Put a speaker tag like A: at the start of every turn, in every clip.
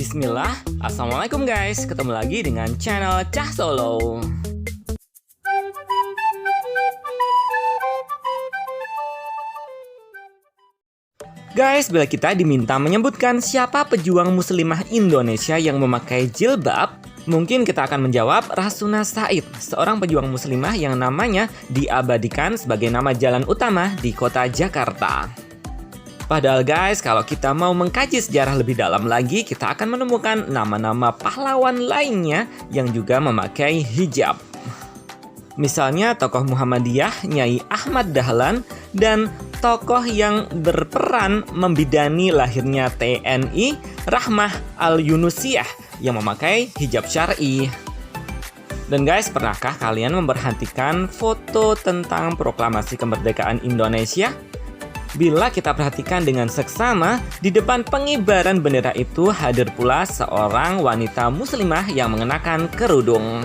A: Bismillah, Assalamualaikum guys. Ketemu lagi dengan channel Cah Solo. Guys, bila kita diminta menyebutkan siapa pejuang muslimah Indonesia yang memakai jilbab, mungkin kita akan menjawab Rasuna Said, seorang pejuang muslimah yang namanya diabadikan sebagai nama jalan utama di kota Jakarta. Padahal guys, kalau kita mau mengkaji sejarah lebih dalam lagi, kita akan menemukan nama-nama pahlawan lainnya yang juga memakai hijab. Misalnya tokoh Muhammadiyah Nyai Ahmad Dahlan dan tokoh yang berperan membidani lahirnya TNI Rahmah Al-Yunusiyah yang memakai hijab syar'i. Dan guys, pernahkah kalian memperhatikan foto tentang proklamasi kemerdekaan Indonesia? Bila kita perhatikan dengan seksama, di depan pengibaran bendera itu hadir pula seorang wanita muslimah yang mengenakan kerudung.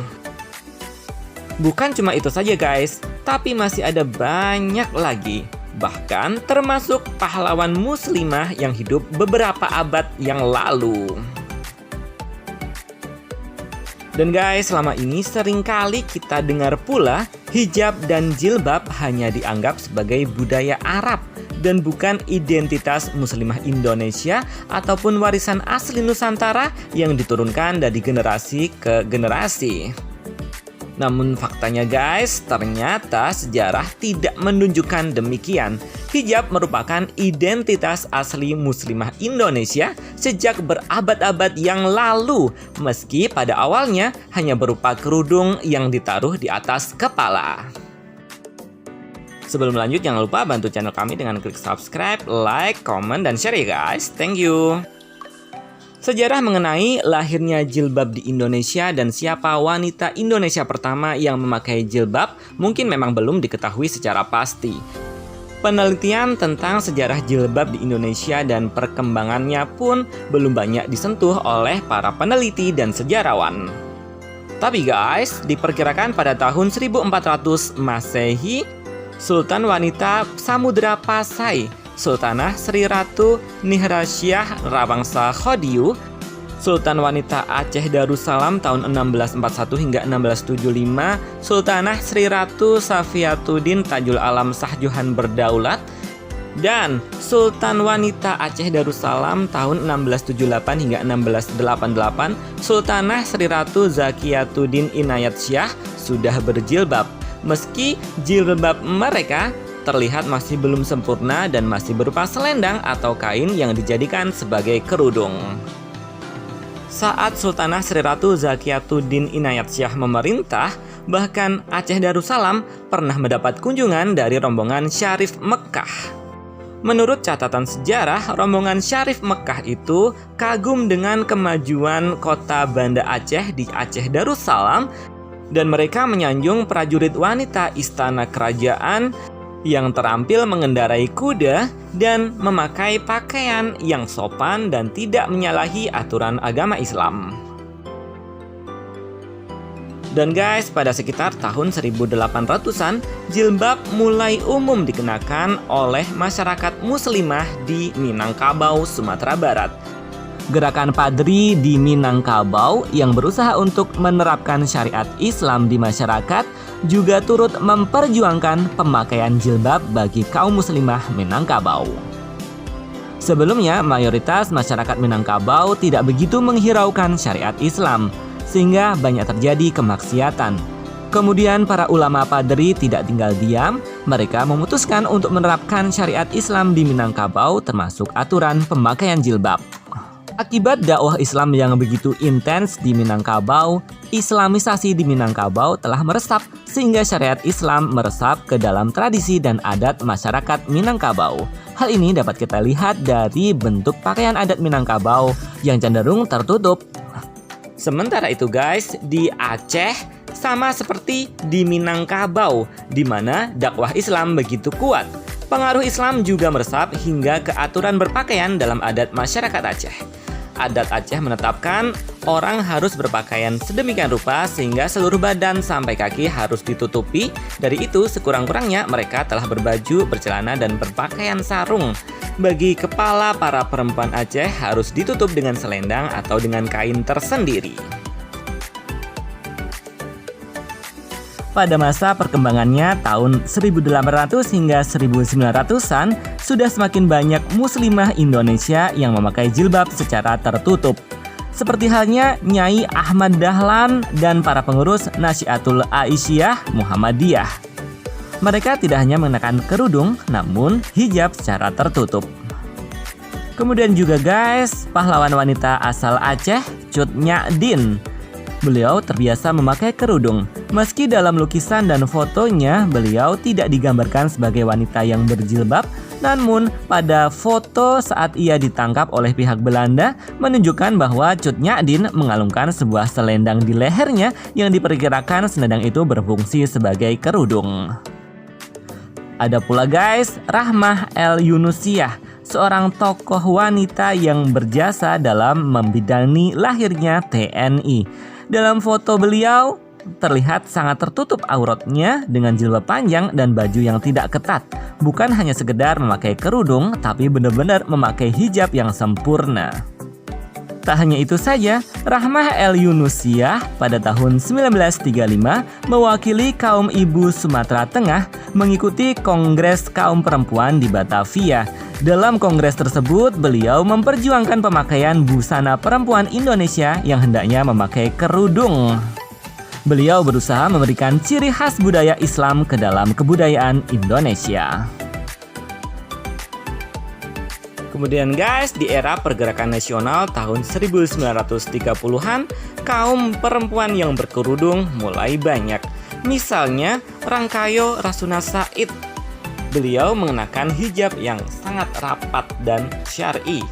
A: Bukan cuma itu saja guys, tapi masih ada banyak lagi. Bahkan termasuk pahlawan muslimah yang hidup beberapa abad yang lalu. Dan guys, selama ini seringkali kita dengar pula hijab dan jilbab hanya dianggap sebagai budaya Arab dan bukan identitas muslimah Indonesia ataupun warisan asli Nusantara yang diturunkan dari generasi ke generasi. Namun faktanya guys, ternyata sejarah tidak menunjukkan demikian. Hijab merupakan identitas asli muslimah Indonesia sejak berabad-abad yang lalu, meski pada awalnya hanya berupa kerudung yang ditaruh di atas kepala. Sebelum lanjut, jangan lupa bantu channel kami dengan klik subscribe, like, komen, dan share ya guys. Thank you. Sejarah mengenai lahirnya jilbab di Indonesia dan siapa wanita Indonesia pertama yang memakai jilbab mungkin memang belum diketahui secara pasti. Penelitian tentang sejarah jilbab di Indonesia dan perkembangannya pun belum banyak disentuh oleh para peneliti dan sejarawan. Tapi guys, diperkirakan pada tahun 1400 Masehi, Sultan wanita Samudra Pasai, Sultanah Sri Ratu Nihrasyah Rawangsa Khodiyu, Sultan wanita Aceh Darussalam tahun 1641 hingga 1675, Sultanah Sri Ratu Safiyatuddin Tajul Alam Shahjuhan Berdaulat, dan Sultan wanita Aceh Darussalam tahun 1678 hingga 1688, Sultanah Sri Ratu Zakiyatuddin Inayatsyah sudah berjilbab. Meski jilbab mereka terlihat masih belum sempurna dan masih berupa selendang atau kain yang dijadikan sebagai kerudung. Saat Sultanah Sri Ratu Zakiyatuddin Inayatsyah memerintah, bahkan Aceh Darussalam pernah mendapat kunjungan dari rombongan Syarif Mekkah. Menurut catatan sejarah, rombongan Syarif Mekkah itu kagum dengan kemajuan kota Banda Aceh di Aceh Darussalam dan mereka menyanjung prajurit wanita istana kerajaan yang terampil mengendarai kuda dan memakai pakaian yang sopan dan tidak menyalahi aturan agama Islam. Dan guys, pada sekitar tahun 1800-an, jilbab mulai umum dikenakan oleh masyarakat muslimah di Minangkabau, Sumatera Barat. Gerakan Padri di Minangkabau yang berusaha untuk menerapkan syariat Islam di masyarakat juga turut memperjuangkan pemakaian jilbab bagi kaum muslimah Minangkabau. Sebelumnya, mayoritas masyarakat Minangkabau tidak begitu menghiraukan syariat Islam, sehingga banyak terjadi kemaksiatan. Kemudian para ulama Padri tidak tinggal diam, mereka memutuskan untuk menerapkan syariat Islam di Minangkabau termasuk aturan pemakaian jilbab. Akibat dakwah Islam yang begitu intens di Minangkabau, Islamisasi di Minangkabau telah meresap sehingga syariat Islam meresap ke dalam tradisi dan adat masyarakat Minangkabau. Hal ini dapat kita lihat dari bentuk pakaian adat Minangkabau yang cenderung tertutup. Sementara itu guys, di Aceh sama seperti di Minangkabau, di mana dakwah Islam begitu kuat. Pengaruh Islam juga meresap hingga ke aturan berpakaian dalam adat masyarakat Aceh. Adat Aceh menetapkan orang harus berpakaian sedemikian rupa sehingga seluruh badan sampai kaki harus ditutupi. Dari itu, sekurang-kurangnya mereka telah berbaju, bercelana, dan berpakaian sarung. Bagi kepala para perempuan Aceh harus ditutup dengan selendang atau dengan kain tersendiri. Pada masa perkembangannya tahun 1800 hingga 1900-an, sudah semakin banyak muslimah Indonesia yang memakai jilbab secara tertutup. Seperti halnya Nyai Ahmad Dahlan dan para pengurus Nasyiatul Aisyah Muhammadiyah. Mereka tidak hanya mengenakan kerudung, namun hijab secara tertutup. Kemudian juga guys, pahlawan wanita asal Aceh, Cut Nyak Dien. Beliau terbiasa memakai kerudung. Meski dalam lukisan dan fotonya beliau tidak digambarkan sebagai wanita yang berjilbab, namun pada foto saat ia ditangkap oleh pihak Belanda menunjukkan bahwa Cut Nyak Dien mengalungkan sebuah selendang di lehernya yang diperkirakan selendang itu berfungsi sebagai kerudung. Ada pula guys, Rahmah El Yunusiah, seorang tokoh wanita yang berjasa dalam membidani lahirnya TNI. Dalam foto beliau terlihat sangat tertutup auratnya dengan jilbab panjang dan baju yang tidak ketat. Bukan hanya sekedar memakai kerudung, tapi benar-benar memakai hijab yang sempurna. Tak hanya itu saja, Rahmah El Yunusiah pada tahun 1935 mewakili kaum ibu Sumatera Tengah mengikuti Kongres Kaum Perempuan di Batavia. Dalam kongres tersebut, beliau memperjuangkan pemakaian busana perempuan Indonesia yang hendaknya memakai kerudung. Beliau berusaha memberikan ciri khas budaya Islam ke dalam kebudayaan Indonesia. Kemudian guys, di era pergerakan nasional tahun 1930-an, kaum perempuan yang berkerudung mulai banyak. Misalnya, Rangkayo Rasuna Said. Beliau mengenakan hijab yang sangat rapat dan syar'i.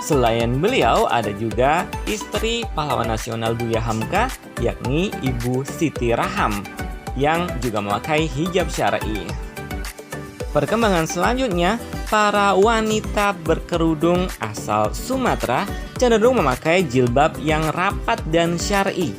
A: Selain beliau, ada juga istri pahlawan nasional Buya Hamka, yakni Ibu Siti Raham, yang juga memakai hijab syar'i. Perkembangan selanjutnya, para wanita berkerudung asal Sumatera cenderung memakai jilbab yang rapat dan syar'i.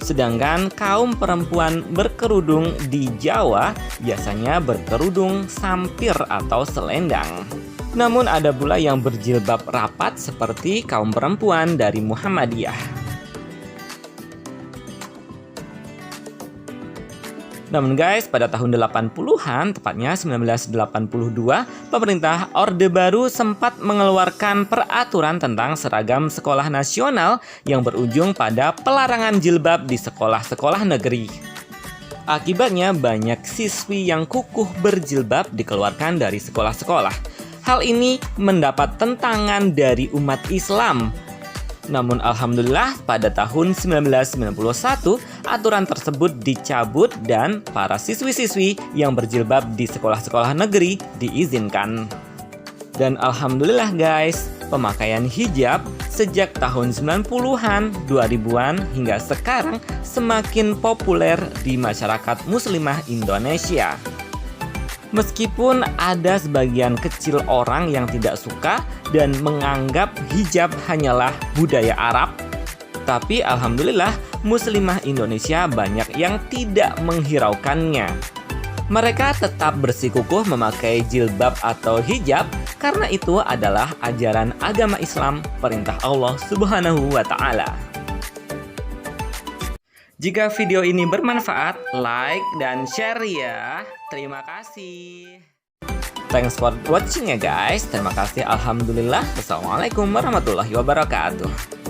A: Sedangkan kaum perempuan berkerudung di Jawa biasanya berkerudung sampir atau selendang. Namun ada pula yang berjilbab rapat seperti kaum perempuan dari Muhammadiyah. Namun guys, pada tahun 80-an, tepatnya 1982, pemerintah Orde Baru sempat mengeluarkan peraturan tentang seragam sekolah nasional yang berujung pada pelarangan jilbab di sekolah-sekolah negeri. Akibatnya banyak siswi yang kukuh berjilbab dikeluarkan dari sekolah-sekolah. Hal ini mendapat tentangan dari umat Islam. Namun alhamdulillah pada tahun 1991 aturan tersebut dicabut dan para siswi-siswi yang berjilbab di sekolah-sekolah negeri diizinkan. Dan alhamdulillah guys, pemakaian hijab sejak tahun 90-an, 2000-an hingga sekarang semakin populer di masyarakat muslimah Indonesia. Meskipun ada sebagian kecil orang yang tidak suka dan menganggap hijab hanyalah budaya Arab, tapi alhamdulillah muslimah Indonesia banyak yang tidak menghiraukannya. Mereka tetap bersikukuh memakai jilbab atau hijab karena itu adalah ajaran agama Islam, perintah Allah Subhanahu wa Ta'ala. Jika video ini bermanfaat, like dan share ya. Terima kasih. Thanks for watching ya guys. Terima kasih. Alhamdulillah. Wassalamualaikum warahmatullahi wabarakatuh.